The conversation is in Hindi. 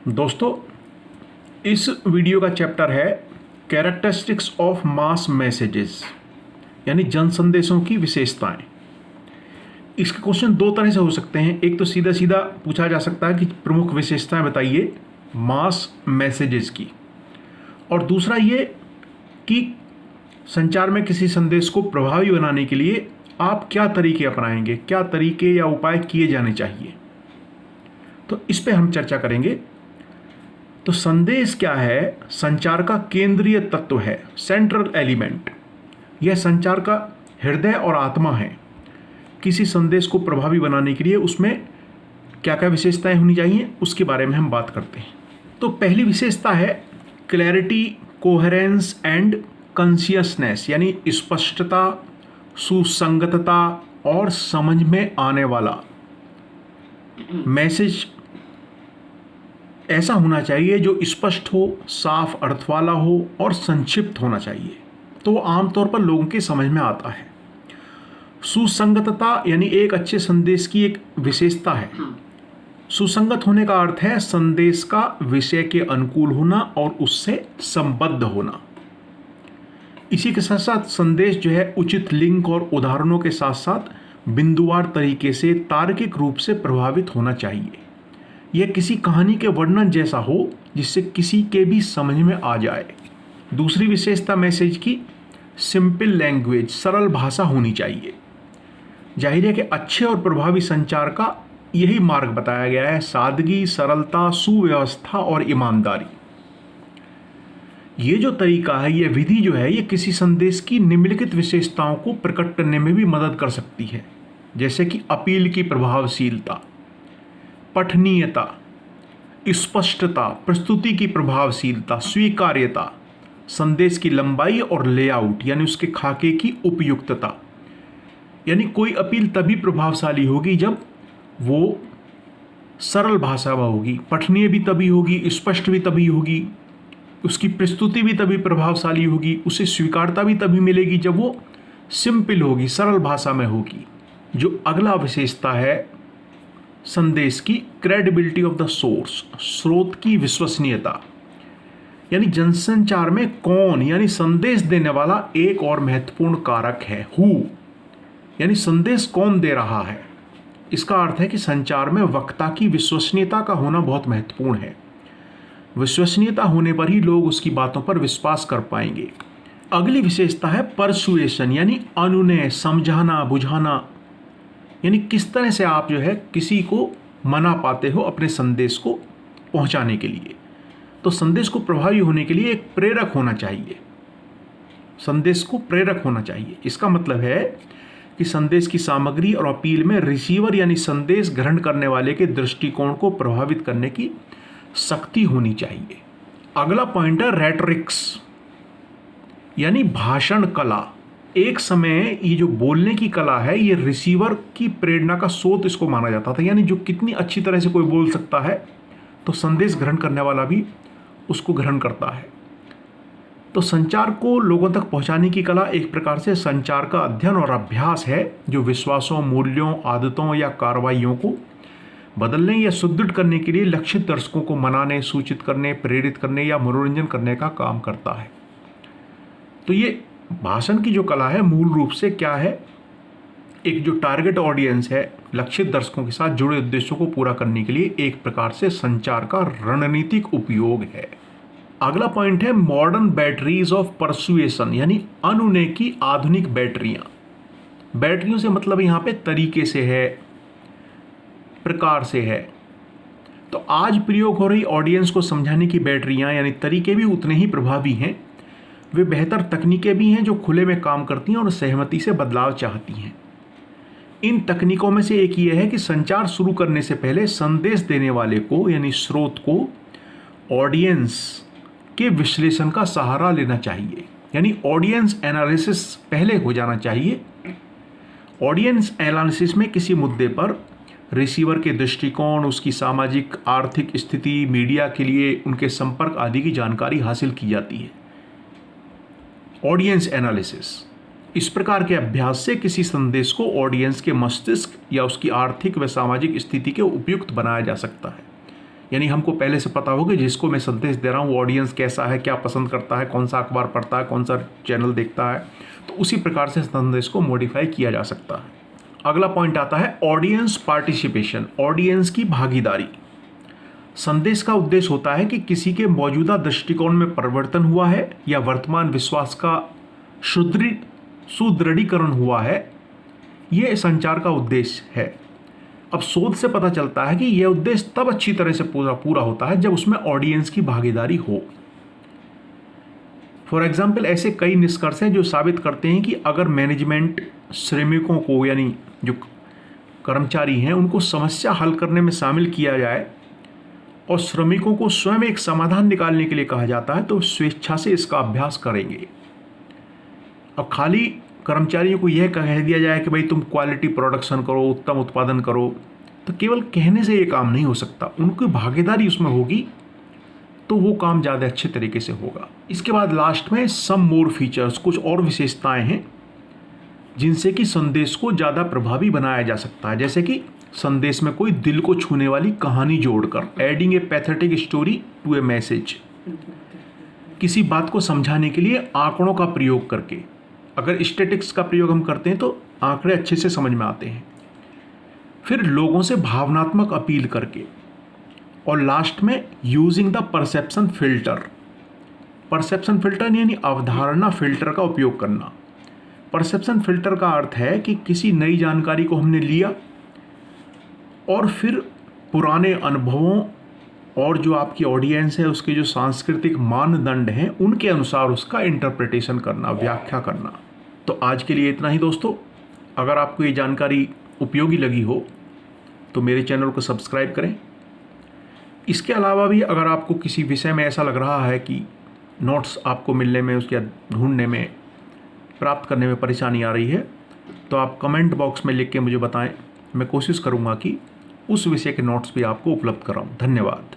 दोस्तों, इस वीडियो का चैप्टर है कैरेक्टरिस्टिक्स ऑफ मास मैसेजेस, यानी जन संदेशों की विशेषताएं। इसके क्वेश्चन दो तरह से हो सकते हैं। एक तो सीधा सीधा पूछा जा सकता है कि प्रमुख विशेषताएं बताइए मास मैसेजेस की, और दूसरा ये कि संचार में किसी संदेश को प्रभावी बनाने के लिए आप क्या तरीके अपनाएंगे, क्या तरीके या उपाय किए जाने चाहिए। तो इस पे हम चर्चा करेंगे। तो संदेश क्या है? संचार का केंद्रीय तत्व है, सेंट्रल एलिमेंट। यह संचार का हृदय और आत्मा है। किसी संदेश को प्रभावी बनाने के लिए उसमें क्या क्या विशेषताएं होनी चाहिए, उसके बारे में हम बात करते हैं। तो पहली विशेषता है क्लैरिटी, कोहेरेंस एंड कॉन्शियसनेस, यानी स्पष्टता, सुसंगतता और समझ में आने वाला मैसेज ऐसा होना चाहिए जो स्पष्ट हो, साफ अर्थ वाला हो और संक्षिप्त होना चाहिए। तो वो आमतौर पर लोगों के समझ में आता है। सुसंगतता यानी एक अच्छे संदेश की एक विशेषता है। सुसंगत होने का अर्थ है संदेश का विषय के अनुकूल होना और उससे संबद्ध होना। इसी के साथ साथ संदेश जो है उचित लिंक और उदाहरणों के साथ साथ बिंदुवार तरीके से तार्किक रूप से प्रभावित होना चाहिए। यह किसी कहानी के वर्णन जैसा हो जिससे किसी के भी समझ में आ जाए। दूसरी विशेषता मैसेज की सिंपल लैंग्वेज, सरल भाषा होनी चाहिए। जाहिर है कि अच्छे और प्रभावी संचार का यही मार्ग बताया गया है, सादगी, सरलता, सुव्यवस्था और ईमानदारी। ये जो तरीका है, ये विधि जो है, ये किसी संदेश की निम्नलिखित विशेषताओं को प्रकट करने में भी मदद कर सकती है, जैसे कि अपील की प्रभावशीलता, पठनीयता, स्पष्टता, प्रस्तुति की प्रभावशीलता, स्वीकार्यता, संदेश की लंबाई और लेआउट यानी उसके खाके की उपयुक्तता। यानी कोई अपील तभी प्रभावशाली होगी जब वो सरल भाषा में होगी, पठनीय भी तभी होगी, स्पष्ट भी तभी होगी, उसकी प्रस्तुति भी तभी प्रभावशाली होगी, उसे स्वीकारता भी तभी मिलेगी जब वो सिंपल होगी, सरल भाषा में होगी। जो अगला विशेषता है संदेश की क्रेडिबिलिटी ऑफ द सोर्स, स्रोत की विश्वसनीयता। यानी जनसंचार में कौन यानी संदेश देने वाला एक और महत्वपूर्ण कारक है, हु, यानी संदेश कौन दे रहा है। इसका अर्थ है कि संचार में वक्ता की विश्वसनीयता का होना बहुत महत्वपूर्ण है। विश्वसनीयता होने पर ही लोग उसकी बातों पर विश्वास कर पाएंगे। अगली विशेषता है परसुएशन, यानी अनुनय, समझाना, बुझाना। यानी किस तरह से आप जो है किसी को मना पाते हो अपने संदेश को पहुंचाने के लिए। तो संदेश को प्रभावी होने के लिए एक प्रेरक होना चाहिए, संदेश को प्रेरक होना चाहिए। इसका मतलब है कि संदेश की सामग्री और अपील में रिसीवर यानी संदेश ग्रहण करने वाले के दृष्टिकोण को प्रभावित करने की शक्ति होनी चाहिए। अगला पॉइंट है रेटरिक्स, यानी भाषण कला। एक समय ये जो बोलने की कला है, ये रिसीवर की प्रेरणा का स्रोत इसको माना जाता था। यानी जो कितनी अच्छी तरह से कोई बोल सकता है तो संदेश ग्रहण करने वाला भी उसको ग्रहण करता है। तो संचार को लोगों तक पहुंचाने की कला एक प्रकार से संचार का अध्ययन और अभ्यास है, जो विश्वासों, मूल्यों, आदतों या कार्रवाइयों को बदलने या सुदृढ़ करने के लिए लक्षित दर्शकों को मनाने, सूचित करने, प्रेरित करने या मनोरंजन करने का काम करता है। तो ये भाषण की जो कला है मूल रूप से क्या है, एक जो टारगेट ऑडियंस है, लक्षित दर्शकों के साथ जुड़े उद्देश्यों को पूरा करने के लिए एक प्रकार से संचार का रणनीतिक उपयोग है। अगला पॉइंट है मॉडर्न बैटरीज ऑफ परसुएशन, यानी अनुनय की आधुनिक बैटरियां। बैटरियों से मतलब यहां पे तरीके से है, प्रकार से है। तो आज प्रयोग हो रही ऑडियंस को समझाने की बैटरियां यानी तरीके भी उतने ही प्रभावी हैं। वे बेहतर तकनीकें भी हैं जो खुले में काम करती हैं और सहमति से बदलाव चाहती हैं। इन तकनीकों में से एक यह है कि संचार शुरू करने से पहले संदेश देने वाले को यानी स्रोत को ऑडियंस के विश्लेषण का सहारा लेना चाहिए। यानी ऑडियंस एनालिसिस पहले हो जाना चाहिए। ऑडियंस एनालिसिस में किसी मुद्दे पर रिसीवर के दृष्टिकोण, उसकी सामाजिक आर्थिक स्थिति, मीडिया के लिए उनके संपर्क आदि की जानकारी हासिल की जाती है। ऑडियंस एनालिसिस, इस प्रकार के अभ्यास से किसी संदेश को ऑडियंस के मस्तिष्क या उसकी आर्थिक व सामाजिक स्थिति के उपयुक्त बनाया जा सकता है। यानी हमको पहले से पता हो कि जिसको मैं संदेश दे रहा हूँ वो ऑडियंस कैसा है, क्या पसंद करता है, कौन सा अखबार पढ़ता है, कौन सा चैनल देखता है, तो उसी प्रकार से संदेश को मॉडिफाई किया जा सकता है। अगला पॉइंट आता है ऑडियंस पार्टिसिपेशन, ऑडियंस की भागीदारी। संदेश का उद्देश्य होता है कि किसी के मौजूदा दृष्टिकोण में परिवर्तन हुआ है या वर्तमान विश्वास का सुदृढ़ीकरण हुआ है, यह संचार का उद्देश्य है। अब शोध से पता चलता है कि यह उद्देश्य तब अच्छी तरह से पूरा होता है जब उसमें ऑडियंस की भागीदारी हो। फॉर एग्जाम्पल, ऐसे कई निष्कर्ष हैं जो साबित करते हैं कि अगर मैनेजमेंट श्रमिकों को, यानी जो कर्मचारी हैं, उनको समस्या हल करने में शामिल किया जाए और श्रमिकों को स्वयं एक समाधान निकालने के लिए कहा जाता है तो स्वेच्छा से इसका अभ्यास करेंगे। अब खाली कर्मचारियों को यह कह दिया जाए कि भाई तुम क्वालिटी प्रोडक्शन करो, उत्तम उत्पादन करो, तो केवल कहने से ये काम नहीं हो सकता, उनकी भागीदारी उसमें होगी तो वो काम ज़्यादा अच्छे तरीके से होगा। इसके बाद लास्ट में सम मोर फीचर्स, कुछ और विशेषताएं हैं जिनसे कि संदेश को ज़्यादा प्रभावी बनाया जा सकता है। जैसे कि संदेश में कोई दिल को छूने वाली कहानी जोड़कर, adding a pathetic story to a message, किसी बात को समझाने के लिए आंकड़ों का प्रयोग करके। अगर स्टैटिक्स का प्रयोग हम करते हैं तो आंकड़े अच्छे से समझ में आते हैं। फिर लोगों से भावनात्मक अपील करके, और लास्ट में using the perception filter. Perception filter यानी अवधारणा फिल्टर का उपयोग करना। परसेप्शन फिल्टर का अर्थ है कि किसी नई जानकारी को हमने लिया और फिर पुराने अनुभवों और जो आपकी ऑडियंस है उसके जो सांस्कृतिक मानदंड हैं उनके अनुसार उसका इंटरप्रिटेशन करना, व्याख्या करना। तो आज के लिए इतना ही दोस्तों। अगर आपको ये जानकारी उपयोगी लगी हो तो मेरे चैनल को सब्सक्राइब करें। इसके अलावा भी अगर आपको किसी विषय में ऐसा लग रहा है कि नोट्स आपको मिलने में, उसके ढूंढने में, प्राप्त करने में परेशानी आ रही है तो आप कमेंट बॉक्स में लिख के मुझे बताएं। मैं कोशिश करूंगा कि उस विषय के नोट्स भी आपको उपलब्ध कराऊं। धन्यवाद।